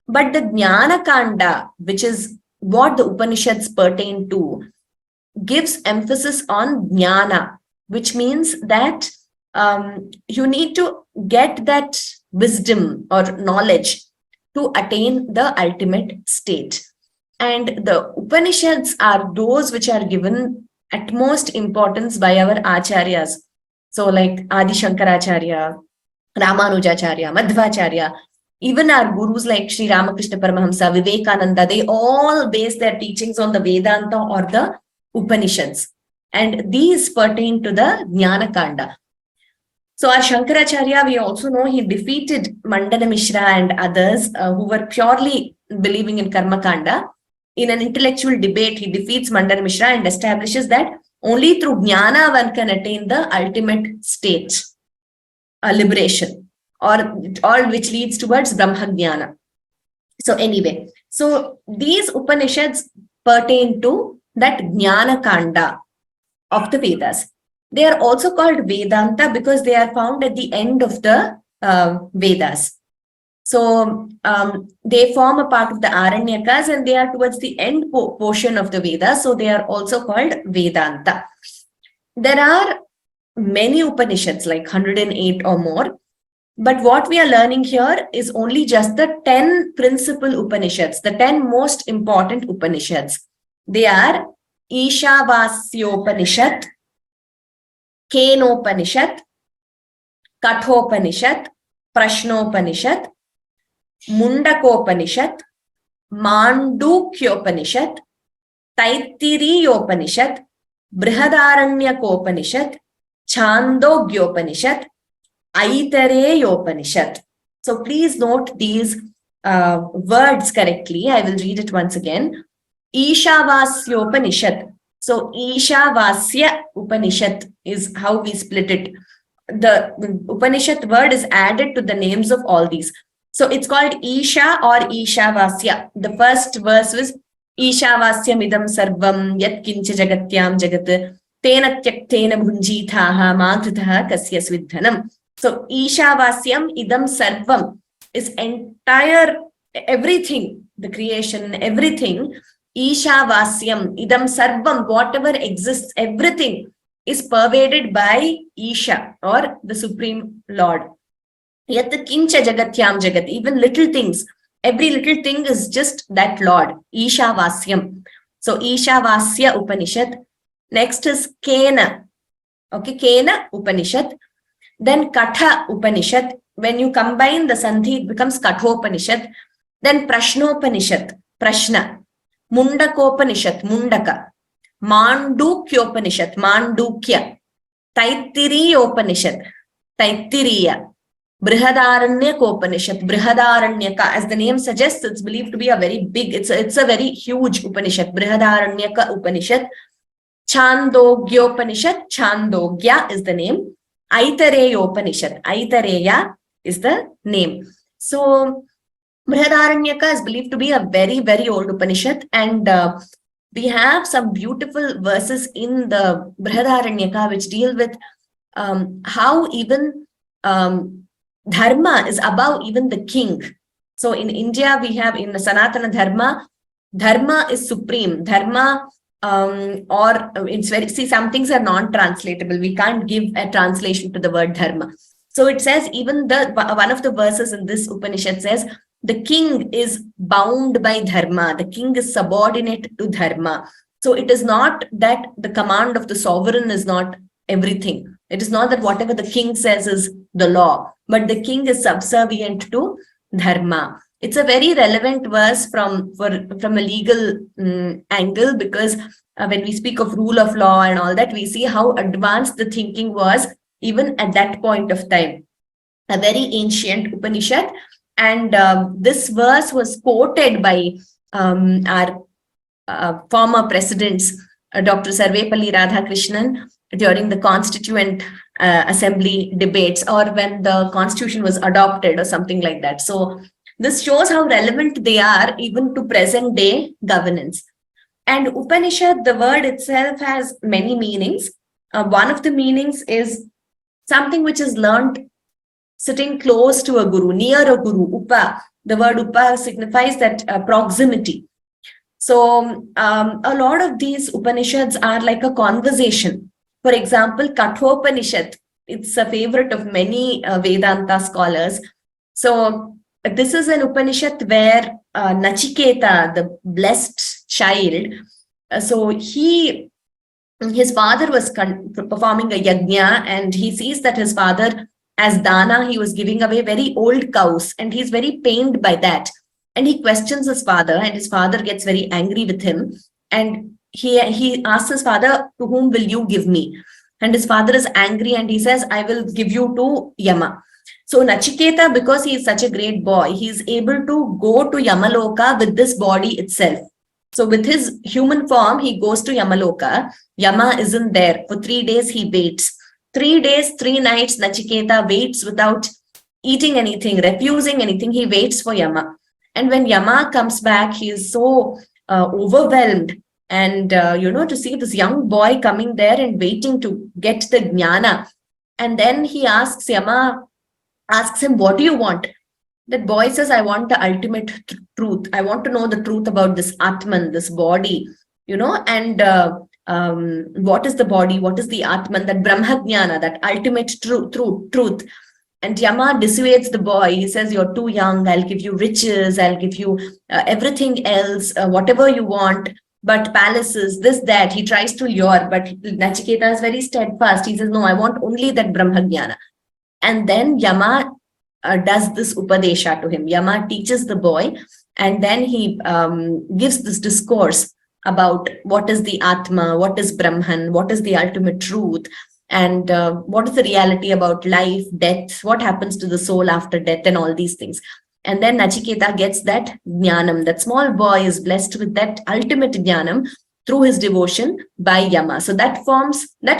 A: But the jnana kanda, which is what the Upanishads pertain to, gives emphasis on jnana, which means that you need to get that wisdom or knowledge to attain the ultimate state. And the Upanishads are those which are given utmost importance by our acharyas. So like Adi Shankaracharya, Ramanujacharya, Madhvacharya, even our gurus like Sri Ramakrishna Paramahamsa, Vivekananda, they all base their teachings on the Vedanta or the Upanishads. And these pertain to the Jnana Kanda. So our Shankaracharya, we also know he defeated Mandana Mishra and others who were purely believing in Karma Kanda. In an intellectual debate, he defeats Mandana Mishra and establishes that only through Jnana one can attain the ultimate state, liberation, or all which leads towards Brahma Jnana. So anyway, so these Upanishads pertain to that Jnana Kanda of the Vedas. They are also called Vedanta because they are found at the end of the Vedas. So they form a part of the Aranyakas and they are towards the end portion of the Vedas. So they are also called Vedanta. There are many Upanishads, like 108 or more. But what we are learning here is only just the 10 principal Upanishads, the 10 most important Upanishads. They are Ishavasyopanishad, Kenopanishad, Kathopanishad, Prashnopanishad, Mundakopanishad, Mandukyopanishad, Taittiriyopanishad, Brihadaranyakopaniषद, Chandogyopanishad, Aitareyopanishad. So please note these words correctly. I will read it once again. Ishavasyopanishad. So Ishavasya Upanishad is how we split it. The Upanishad word is added to the names of all these. So it's called Isha or Ishavasya. The first verse was Ishavasyam idam sarvam yat kincha jagatyam jagat tena tyaktena bhunjithaha madhutaha kasya svidhanam. So Ishavasyam idam sarvam is entire, everything, the creation, everything. Ishavasyam idam sarvam, whatever exists, everything is pervaded by Isha or the Supreme Lord. Yat kincha jagatyam jagat, even little things, every little thing is just that Lord, Ishavasyam. So Ishavasya Upanishad. Next is Kena. Okay, Kena Upanishad. Then Katha Upanishad, when you combine the sandhi, it becomes Kathopanishad. Then Prashnopanishad, Prashna. Mundakopanishad, Mundaka. Mandukyopanishad, Mandukya. Taittiriyopanishad, Taittiriya. Brihadaranyaka, Brihadaranyaka, as the name suggests, it's believed to be a very big, it's a very huge Upanishad, Brihadaranyaka Upanishad. Chandogyopanishad, Chandogya is the name. Aitareyopanishad, Aitareya is the name. So, Brihadaranyaka is believed to be a very, very old Upanishad, and we have some beautiful verses in the Brihadaranyaka which deal with how even Dharma is above even the king. So in India, we have in the Sanatana Dharma, Dharma is supreme. Dharma, or it's very, see, some things are non-translatable. We can't give a translation to the word Dharma. So it says, even one of the verses in this Upanishad says, the king is bound by Dharma. The king is subordinate to Dharma. So it is not that the command of the sovereign is not everything. It is not that whatever the king says is the law, but the king is subservient to Dharma. It's a very relevant verse from a legal angle, because when we speak of rule of law and all that, we see how advanced the thinking was even at that point of time. A very ancient Upanishad. And this verse was quoted by our former presidents, Dr. Sarvepalli Radhakrishnan, during the Constituent Assembly debates, or when the Constitution was adopted or something like that. So this shows how relevant they are even to present day governance. And Upanishad, the word itself, has many meanings. One of the meanings is something which is learned sitting close to a guru, near a guru, upa. The word upa signifies that proximity. So a lot of these Upanishads are like a conversation. For example, Kathopanishad, it's a favorite of many Vedanta scholars. So this is an Upanishad where Nachiketa, the blessed child, so his father was performing a yajna, and he sees that his father, as dana, he was giving away very old cows, and he's very pained by that. And he questions his father, and his father gets very angry with him. And he asks his father, to whom will you give me? And his father is angry, and he says, I will give you to Yama. So Nachiketa, because he is such a great boy, he is able to go to Yamaloka with this body itself. So with his human form, he goes to Yamaloka. Yama isn't there. For 3 days, he waits. 3 days, 3 nights, Nachiketa waits without eating anything, refusing anything. He waits for Yama. And when Yama comes back, he is so overwhelmed. And, to see this young boy coming there and waiting to get the jnana. And then he asks Yama, asks him, what do you want? That boy says, I want the ultimate truth. I want to know the truth about this Atman, this body, and what is the body? What is the Atman? That Brahmajnana, that ultimate truth. And Yama dissuades the boy. He says, you're too young. I'll give you riches. I'll give you everything else, whatever you want. But palaces, this, that. He tries to lure, but Nachiketa is very steadfast. He says, no, I want only that Brahmajnana. And then Yama does this Upadesha to him. Yama teaches the boy, and then he gives this discourse about what is the Atma, what is Brahman, what is the ultimate truth, and what is the reality about life, death, what happens to the soul after death, and all these things. And then Nachiketa gets that jnanam. That small boy is blessed with that ultimate jnanam through his devotion by Yama. So that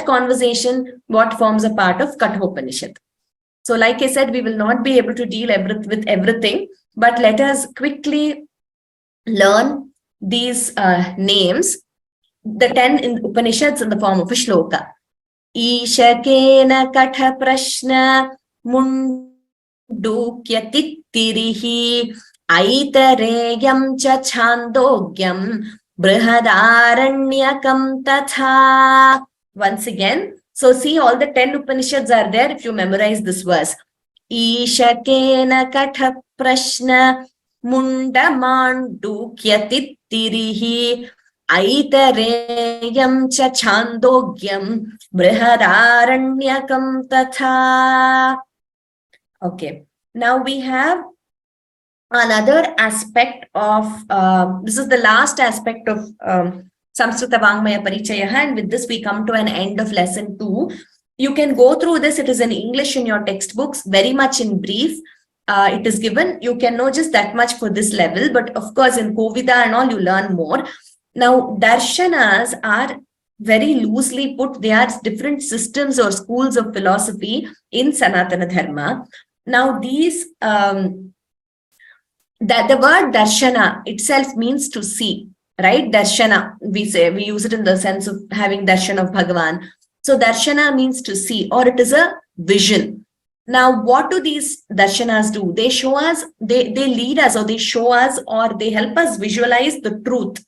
A: conversation, what forms a part of Kathopanishad. So like I said, we will not be able to deal with everything, but let us quickly learn these names, the 10 in Upanishads in the form of a shloka. Ishakena katha prashna mundukya tittirihi aitareyam cha chandogyam brihadaranyakam tatha. Once again, so see, all the 10 Upanishads are there if you memorize this verse. Ishakena katha prashna mundamandukya tittirihi aitareyam cha chandogyam brihadaranyakam tatha. Okay. Now we have another aspect of, this is the last aspect of Samskrita Vangmaya Parichayaha, and with this we come to an end of lesson 2. You can go through this. It is in English in your textbooks, very much in brief. It is given. You can know just that much for this level, but of course in Kovida and all you learn more. Now darshanas are very loosely put. They are different systems or schools of philosophy in Sanatana Dharma. Now these that the word darshana itself means to see, right? Darshana, we use it in the sense of having darshan of Bhagavan. So darshana means to see, or it is a vision. Now, what do these darshanas do? They show us, they lead us, or they show us, or they help us visualize the truth.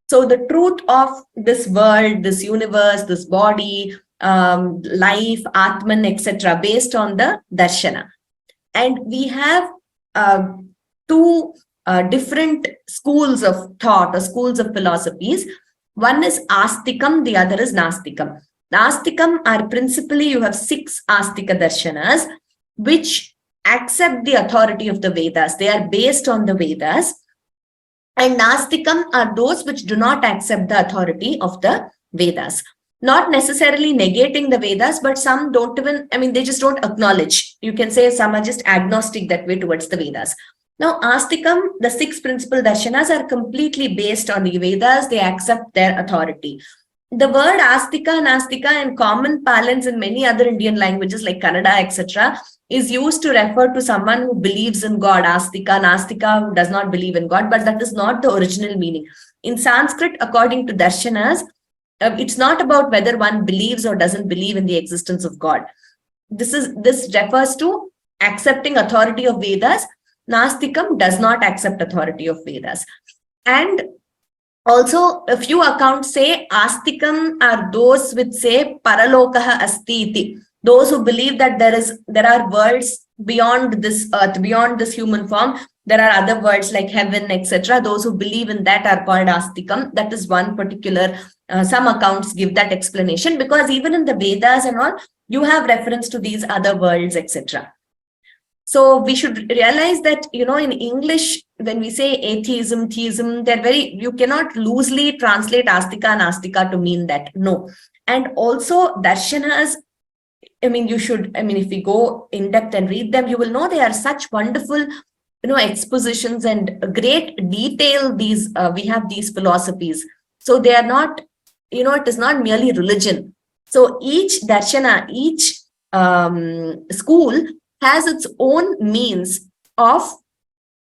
A: So the truth of this world, this universe, this body, life, Atman, etc., based on the darshana. And we have two different schools of thought or schools of philosophies. One is Astikam, the other is Nastikam. Nastikam are principally, you have 6 Astika darshanas, which accept the authority of the Vedas. They are based on the Vedas. And Nastikam are those which do not accept the authority of the Vedas. Not necessarily negating the Vedas, but some don't even, they just don't acknowledge. You can say some are just agnostic that way towards the Vedas. Now, Astikam, the 6 principal darshanas are completely based on the Vedas. They accept their authority. The word Astika, Nastika in common parlance in many other Indian languages like Kannada, etc., is used to refer to someone who believes in God. Astika, Nastika, who does not believe in God, but that is not the original meaning. In Sanskrit, according to darshanas, it's not about whether one believes or doesn't believe in the existence of God. This refers to accepting authority of Vedas. Nastikam does not accept authority of Vedas. And also, a few accounts say Astikam are those which say Paralokaha Asti iti. Those who believe that there are worlds beyond this earth, beyond this human form. There are other worlds like heaven, etc. Those who believe in that are called Astikam. That is one particular, some accounts give that explanation, because even in the Vedas and all, you have reference to these other worlds, etc. So we should realize that, in English, when we say atheism, theism, you cannot loosely translate Astika and Astika to mean that. No. And also darshanas, if we go in depth and read them, you will know they are such wonderful, expositions and great detail. We have these philosophies. So they are not, it is not merely religion. So each darshana, each school has its own means of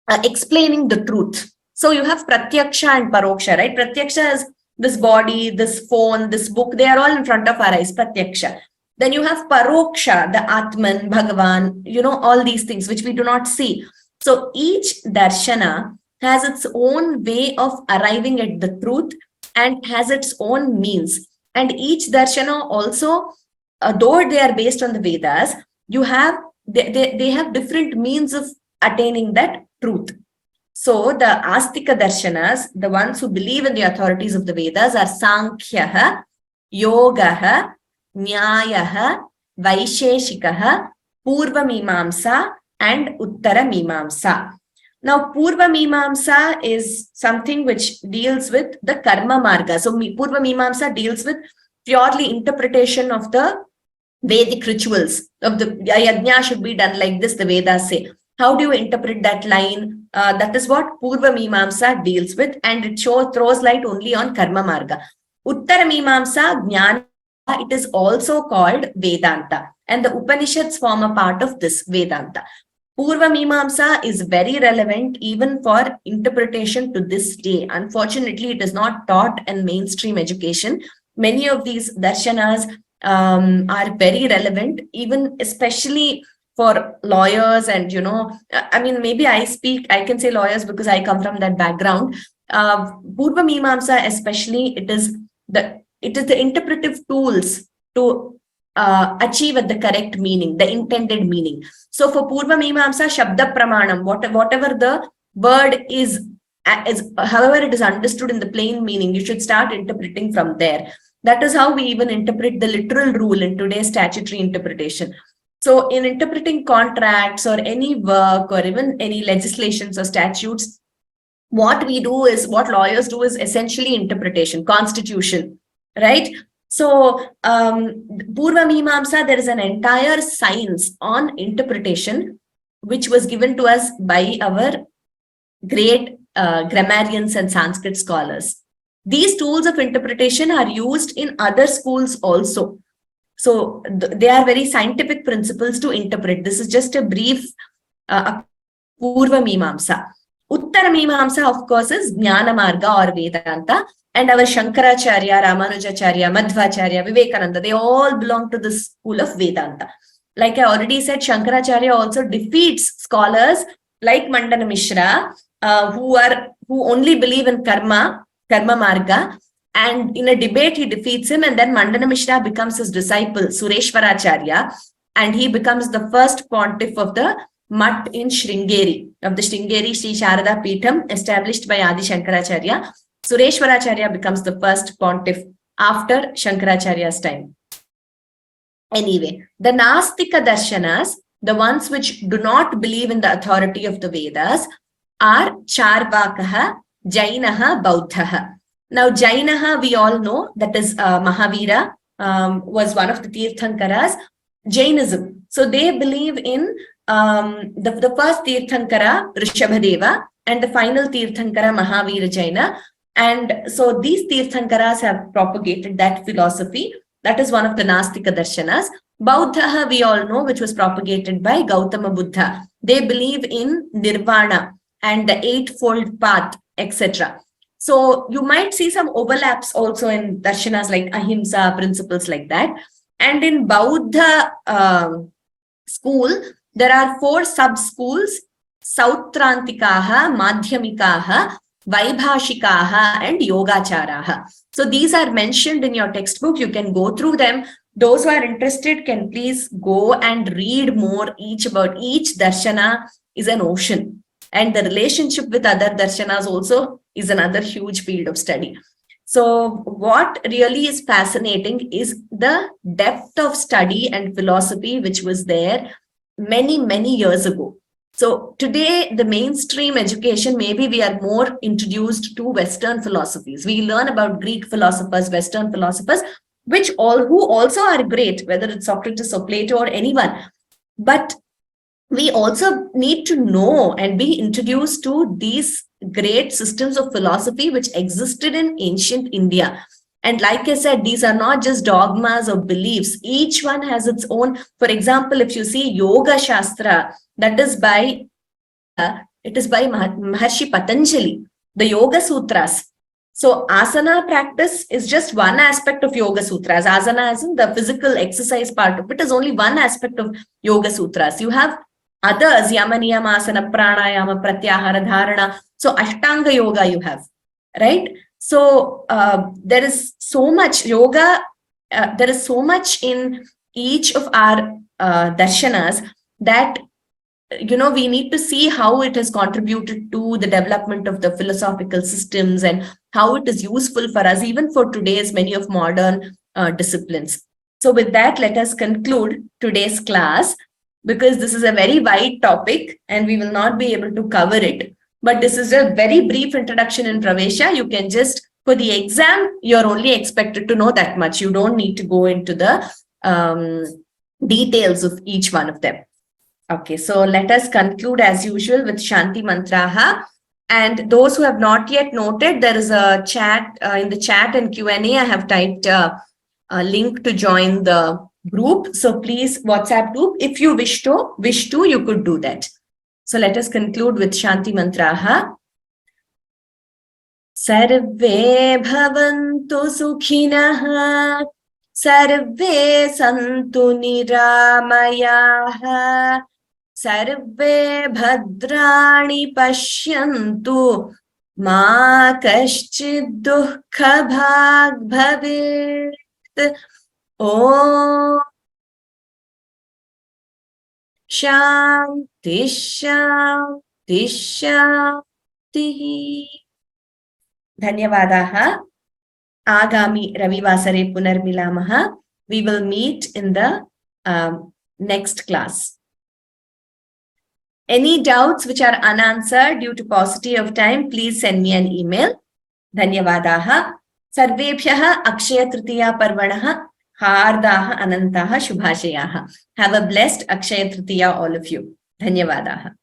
A: explaining the truth. So you have Pratyaksha and Paroksha, right? Pratyaksha is this body, this phone, this book, they are all in front of our eyes, Pratyaksha. Then you have Paroksha, the Atman, Bhagavan, all these things which we do not see. So each darshana has its own way of arriving at the truth and has its own means. And each darshana also, though they are based on the Vedas, they have different means of attaining that truth. So the Astika darshanas, the ones who believe in the authorities of the Vedas, are Sankhyaha, Yogaha, Nyayaha, Vaisheshikaha, Purva Mimamsa, and Uttara Mimamsa. Now, Purva Mimamsa is something which deals with the Karma Marga. So Purva Mimamsa deals with purely interpretation of the Vedic rituals of the yajna should be done like this, the Vedas say. How do you interpret that line? That is what Purva Mimamsa deals with, and it throws light only on Karma Marga. Uttara Mimamsa, Jnana, it is also called Vedanta, and the Upanishads form a part of this Vedanta. Purva Mimamsa is very relevant even for interpretation to this day. Unfortunately, it is not taught in mainstream education. Many of these darshanas are very relevant, even especially for lawyers and, maybe I can say lawyers because I come from that background. Purva Mimamsa especially, it is the interpretive tools to achieve at the correct meaning, the intended meaning. So for Purva Mimamsa, Shabda Pramanam, whatever the word is, however it is understood in the plain meaning, you should start interpreting from there. That is how we even interpret the literal rule in today's statutory interpretation. So in interpreting contracts or any work or even any legislations or statutes, what lawyers do is essentially interpretation, constitution, right? So Purva Mimamsa, there is an entire science on interpretation, which was given to us by our great grammarians and Sanskrit scholars. These tools of interpretation are used in other schools also. So they are very scientific principles to interpret. This is just a brief Purva Mimamsa. Uttara Mimamsa, of course, is Jnana Marga or Vedanta. And our Shankaracharya, Ramanujacharya, Madhvacharya, Vivekananda, they all belong to the school of Vedanta. Like I already said, Shankaracharya also defeats scholars like Mandana Mishra, who only believe in karma marga. And in a debate, he defeats him, and then Mandana Mishra becomes his disciple, Sureshwaracharya, and he becomes the first pontiff of the Mutt in Sringeri, of the Sringeri Sri Sharada Peetham, established by Adi Shankaracharya. Sureshwaracharya becomes the first pontiff after Shankaracharya's time. Anyway, the Nastika Darshanas, the ones which do not believe in the authority of the Vedas, are Charvakaha, Jainaha, Bauddhaha. Now, Jainaha, we all know, that is Mahavira, was one of the Tirthankaras. Jainism. So they believe in the first Tirthankara, Rishabhadeva, and the final Tirthankara, Mahavira Jaina. And so these Tirthankaras have propagated that philosophy. That is one of the Nastika Darshanas. Bauddhaha, we all know, which was propagated by Gautama Buddha. They believe in Nirvana and the Eightfold Path, etc. So you might see some overlaps also in darshanas like ahimsa, principles like that. And in Bauddha school, there are 4 sub-schools: Sautrantikaha, Madhyamikaha, Vaibhashikaha, and Yogacharaha. So these are mentioned in your textbook. You can go through them. Those who are interested can please go and read more about each darshana is an ocean. And the relationship with other darshanas also is another huge field of study. So what really is fascinating is the depth of study and philosophy which was there many, many years ago. So today, the mainstream education, maybe we are more introduced to Western philosophies. We learn about Greek philosophers, Western philosophers, who also are great, whether it's Socrates or Plato or anyone. But we also need to know and be introduced to these great systems of philosophy which existed in ancient India. And like I said, these are not just dogmas or beliefs. Each one has its own. For example, if you see Yoga Shastra, it is by Maharshi Patanjali, the Yoga Sutras. So asana practice is just one aspect of Yoga Sutras. Asana, as in the physical exercise part of it, is only one aspect of Yoga Sutras. You have others, yama, niyama, asana, pranayama, pratyahara, dharana. So Ashtanga Yoga you have, right? So there is so much yoga, there is so much in each of our darshanas that, we need to see how it has contributed to the development of the philosophical systems and how it is useful for us, even for today's many of modern disciplines. So with that, let us conclude today's class, because this is a very wide topic and we will not be able to cover it. But this is a very brief introduction in Pravesha. You can just, for the exam, you're only expected to know that much. You don't need to go into the details of each one of them. Okay, so let us conclude as usual with Shanti Mantraha. And those who have not yet noted, there is a chat in the chat and Q&A. I have typed a link to join the group. So please WhatsApp group. If you wish to, you could do that. So let us conclude with Shanti Mantraha. Sarve bhavantu sukhinah, sarve santu niramayaha, sarve bhadrani pashyantu, ma kaschid dukkha bhag bhavet. Om Shanti Shanti Shanti. Dhanyavadaha. Agami Ravivasare Punarmilamaha. We will meet in the next class. Any doubts which are unanswered due to paucity of time, please send me an email. Dhanyavadaha. Sarvebhyah Akshaya Tritiya Parvanah Hardaha Anantaha Shubhashayaha. Have a blessed Akshaya Tritiya, all of you. Dhanyavadaha.